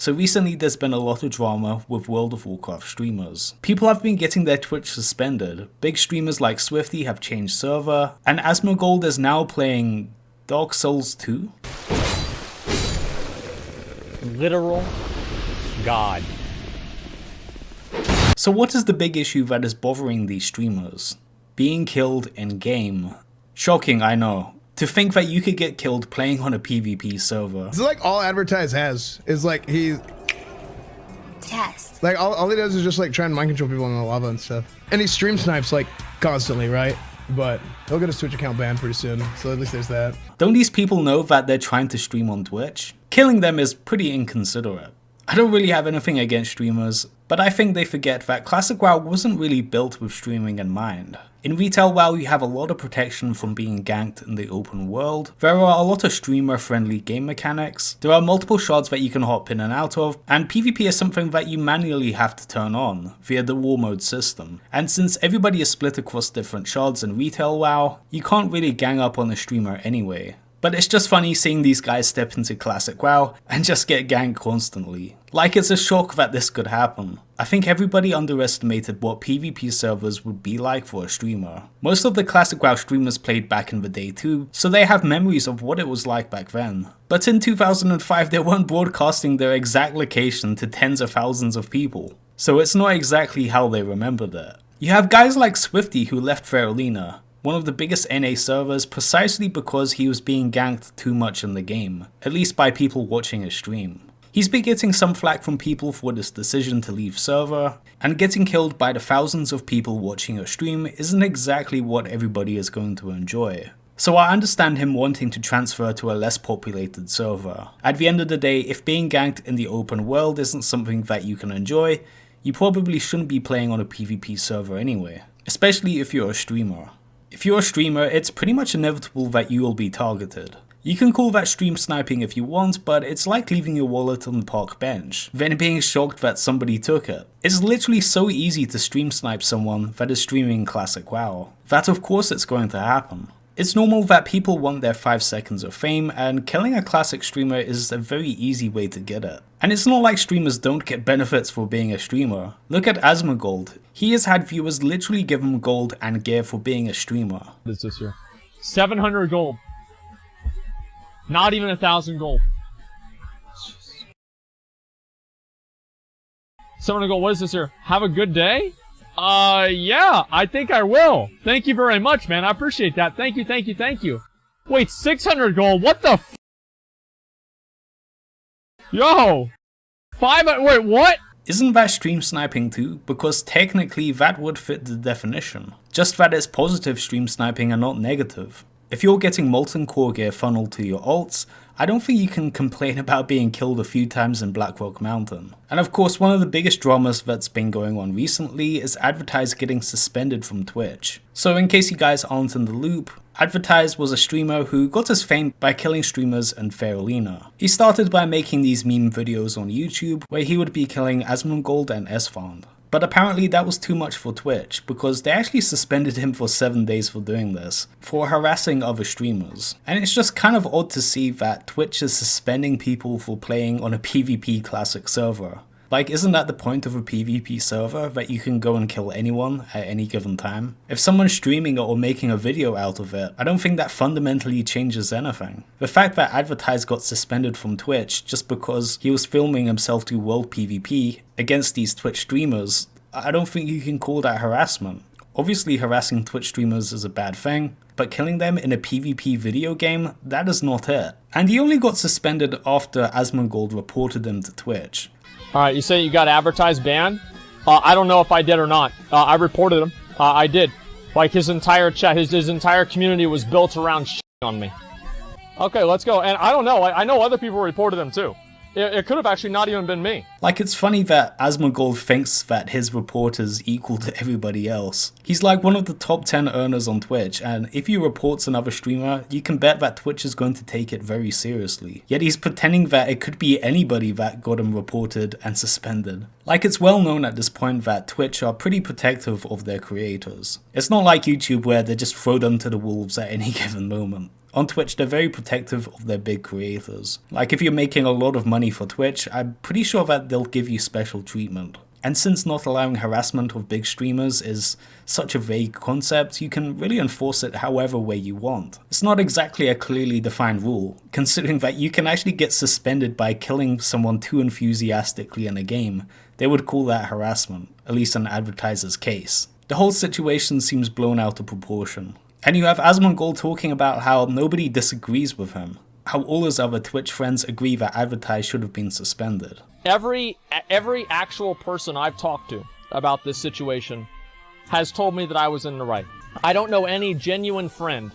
So recently there's been a lot of drama with World of Warcraft streamers. People have been getting their Twitch suspended. Big streamers like Swifty have changed server, and Asmongold is now playing Dark Souls 2. Literal God. So what is the big issue that is bothering these streamers? Being killed in game. Shocking, I know. To think that you could get killed playing on a PvP server. It's like all Advertise has is like Test. like all he does is just like try and mind control people in the lava and stuff. And he stream snipes like constantly, right? But he'll get his Twitch account banned pretty soon, so at least there's that. Don't these people know that they're trying to stream on Twitch? Killing them is pretty inconsiderate. I don't really have anything against streamers, but I think they forget that Classic WoW wasn't really built with streaming in mind. In retail WoW you have a lot of protection from being ganked in the open world, there are a lot of streamer friendly game mechanics, there are multiple shards that you can hop in and out of, and PvP is something that you manually have to turn on via the war mode system. And since everybody is split across different shards in retail WoW, you can't really gang up on a streamer anyway. But it's just funny seeing these guys step into Classic WoW and just get ganked constantly. Like it's a shock that this could happen. I think everybody underestimated what PvP servers would be like for a streamer. Most of the Classic WoW streamers played back in the day too, so they have memories of what it was like back then. But in 2005 they weren't broadcasting their exact location to tens of thousands of people. So it's not exactly how they remembered it. You have guys like Swifty who left Farolina, one of the biggest NA servers, precisely because he was being ganked too much in the game, at least by people watching his stream. He's been getting some flack from people for this decision to leave server, and getting killed by the thousands of people watching your stream isn't exactly what everybody is going to enjoy. So I understand him wanting to transfer to a less populated server. At the end of the day, if being ganked in the open world isn't something that you can enjoy, you probably shouldn't be playing on a PvP server anyway, especially if you're a streamer. If you're a streamer, it's pretty much inevitable that you will be targeted. You can call that stream sniping if you want, but it's like leaving your wallet on the park bench, then being shocked that somebody took it. It's literally so easy to stream snipe someone that is streaming Classic WoW, that of course it's going to happen. It's normal that people want their 5 seconds of fame, and killing a classic streamer is a very easy way to get it. And it's not like streamers don't get benefits for being a streamer. Look at Asmongold. He has had viewers literally give him gold and gear for being a streamer. What is this here? 700 gold. Not even 1,000 gold. 700 gold, what is this here? Have a good day? Yeah, I think I will. Thank you very much, man. I appreciate that. Thank you, thank you, thank you. Wait, 600 gold? What the f? Yo! Wait, what? Isn't that stream sniping too? Because technically that would fit the definition. Just that it's positive stream sniping and not negative. If you're getting molten core gear funneled to your ults, I don't think you can complain about being killed a few times in Blackrock Mountain. And of course, one of the biggest dramas that's been going on recently is Advertise getting suspended from Twitch. So in case you guys aren't in the loop, Advertise was a streamer who got his fame by killing streamers in Farolina. He started by making these meme videos on YouTube where he would be killing Asmongold and Esfand. But apparently that was too much for Twitch, because they actually suspended him for 7 days for doing this, for harassing other streamers. And it's just kind of odd to see that Twitch is suspending people for playing on a PvP classic server. Like, isn't that the point of a PvP server, that you can go and kill anyone at any given time? If someone's streaming it or making a video out of it, I don't think that fundamentally changes anything. The fact that Advertise got suspended from Twitch just because he was filming himself do world PvP against these Twitch streamers, I don't think you can call that harassment. Obviously harassing Twitch streamers is a bad thing, but killing them in a PvP video game, that is not it. And he only got suspended after Asmongold reported him to Twitch. Alright, you say you got Advertise banned? I don't know if I did or not. I reported him. I did. Like, his entire chat, his entire community was built around on me. Okay, let's go. And I don't know, I know other people reported him too. It could have actually not even been me. Like, it's funny that Asmongold thinks that his report is equal to everybody else. He's like one of the top 10 earners on Twitch, and if he reports another streamer, you can bet that Twitch is going to take it very seriously. Yet he's pretending that it could be anybody that got him reported and suspended. Like, it's well known at this point that Twitch are pretty protective of their creators. It's not like YouTube where they just throw them to the wolves at any given moment. On Twitch, they're very protective of their big creators. Like if you're making a lot of money for Twitch, I'm pretty sure that they'll give you special treatment. And since not allowing harassment of big streamers is such a vague concept, you can really enforce it however way you want. It's not exactly a clearly defined rule, considering that you can actually get suspended by killing someone too enthusiastically in a game. They would call that harassment, at least in Advertise's case. The whole situation seems blown out of proportion. And you have Asmongold talking about how nobody disagrees with him, how all his other Twitch friends agree that Advertise should have been suspended. Every actual person I've talked to about this situation has told me that I was in the right. I don't know any genuine friend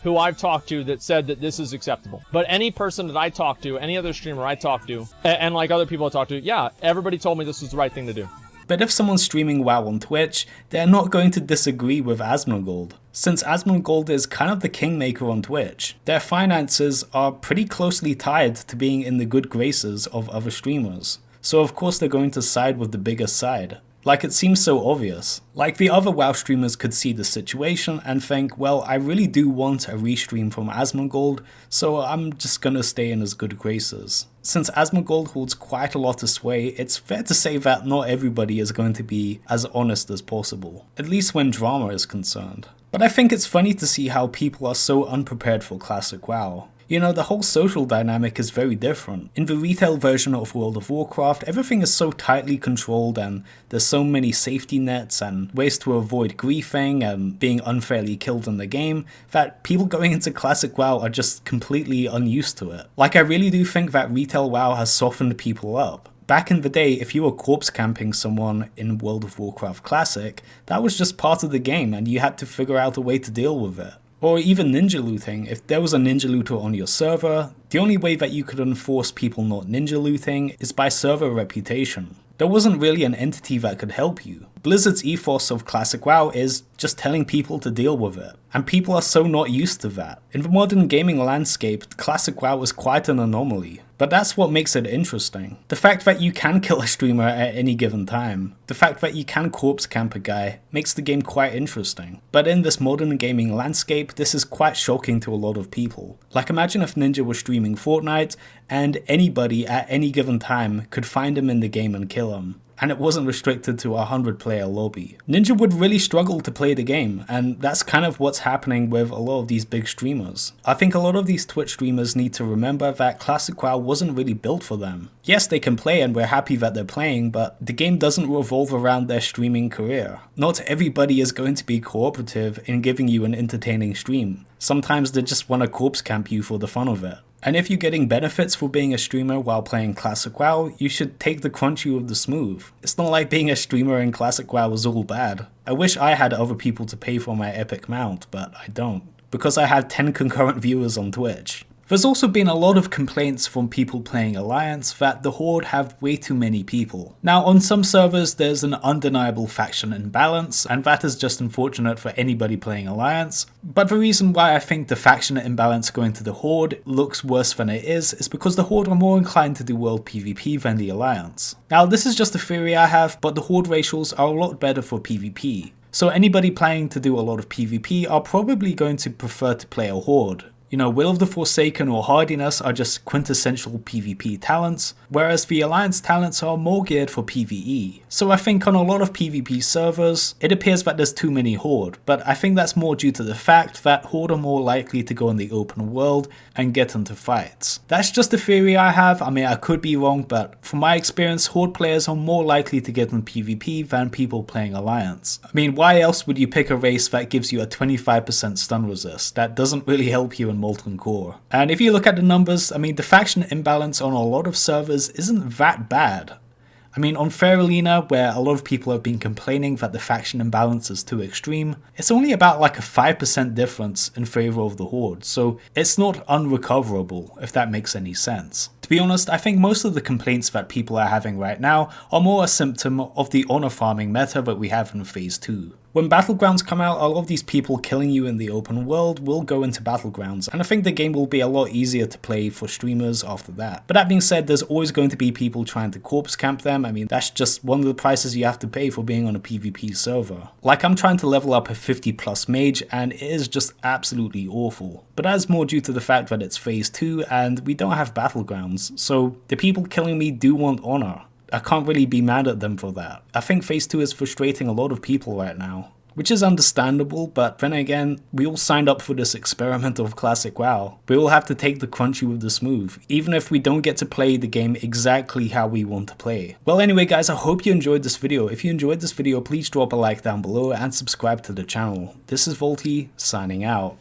who I've talked to that said that this is acceptable. But any person that I talk to, any other streamer I talk to, and like other people I talk to, yeah, everybody told me this was the right thing to do. But if someone's streaming WoW on Twitch, they're not going to disagree with Asmongold, since Asmongold is kind of the kingmaker on Twitch. Their finances are pretty closely tied to being in the good graces of other streamers, so of course they're going to side with the bigger side. Like, it seems so obvious. Like, the other WoW streamers could see the situation and think, well, I really do want a restream from Asmongold, so I'm just gonna stay in his good graces. Since Asmongold holds quite a lot of sway, it's fair to say that not everybody is going to be as honest as possible, at least when drama is concerned. But I think it's funny to see how people are so unprepared for Classic WoW. You know, the whole social dynamic is very different. In the retail version of World of Warcraft, everything is so tightly controlled and there's so many safety nets and ways to avoid griefing and being unfairly killed in the game that people going into Classic WoW are just completely unused to it. Like, I really do think that retail WoW has softened people up. Back in the day, if you were corpse camping someone in World of Warcraft Classic, that was just part of the game and you had to figure out a way to deal with it. Or even ninja looting. If there was a ninja looter on your server, the only way that you could enforce people not ninja looting is by server reputation. There wasn't really an entity that could help you. Blizzard's ethos of Classic WoW is just telling people to deal with it, and people are so not used to that. In the modern gaming landscape, Classic WoW is quite an anomaly, but that's what makes it interesting. The fact that you can kill a streamer at any given time, the fact that you can corpse camp a guy, makes the game quite interesting. But in this modern gaming landscape, this is quite shocking to a lot of people. Like, imagine if Ninja was streaming Fortnite, and anybody at any given time could find him in the game and kill him. And it wasn't restricted to a 100-player lobby. Ninja would really struggle to play the game, and that's kind of what's happening with a lot of these big streamers. I think a lot of these Twitch streamers need to remember that Classic WoW wasn't really built for them. Yes, they can play and we're happy that they're playing, but the game doesn't revolve around their streaming career. Not everybody is going to be cooperative in giving you an entertaining stream. Sometimes they just want to corpse camp you for the fun of it. And if you're getting benefits for being a streamer while playing Classic WoW, you should take the crunchy with the smooth. It's not like being a streamer in Classic WoW is all bad. I wish I had other people to pay for my epic mount, but I don't, because I have 10 concurrent viewers on Twitch. There's also been a lot of complaints from people playing Alliance that the Horde have way too many people. Now, on some servers there's an undeniable faction imbalance, and that is just unfortunate for anybody playing Alliance. But the reason why I think the faction imbalance going to the Horde looks worse than it is because the Horde are more inclined to do world PvP than the Alliance. Now, this is just a theory I have, but the Horde racials are a lot better for PvP. So anybody planning to do a lot of PvP are probably going to prefer to play a Horde. You know, Will of the Forsaken or Hardiness are just quintessential PvP talents, whereas the Alliance talents are more geared for PvE. So I think on a lot of PvP servers, it appears that there's too many Horde, but I think that's more due to the fact that Horde are more likely to go in the open world and get into fights. That's just a theory I have. I mean, I could be wrong, but from my experience, Horde players are more likely to get in PvP than people playing Alliance. I mean, why else would you pick a race that gives you a 25% stun resist? That doesn't really help you in Molten Core. And if you look at the numbers, I mean, the faction imbalance on a lot of servers isn't that bad. I mean, on Fairalina, where a lot of people have been complaining that the faction imbalance is too extreme, it's only about like a 5% difference in favor of the Horde, so it's not unrecoverable, if that makes any sense. To be honest, I think most of the complaints that people are having right now are more a symptom of the honor farming meta that we have in Phase 2. When Battlegrounds come out, a lot of these people killing you in the open world will go into Battlegrounds, and I think the game will be a lot easier to play for streamers after that. But that being said, there's always going to be people trying to corpse camp them. I mean, that's just one of the prices you have to pay for being on a PvP server. Like, I'm trying to level up a 50 plus mage, and it is just absolutely awful. But that's more due to the fact that it's phase 2 and we don't have Battlegrounds, so the people killing me do want honor. I can't really be mad at them for that. I think phase 2 is frustrating a lot of people right now, which is understandable, but then again, we all signed up for this experiment of Classic WoW. We all have to take the crunchy with the smooth, even if we don't get to play the game exactly how we want to play. Well anyway guys, I hope you enjoyed this video. If you enjoyed this video, please drop a like down below and subscribe to the channel. This is vaulty, signing out.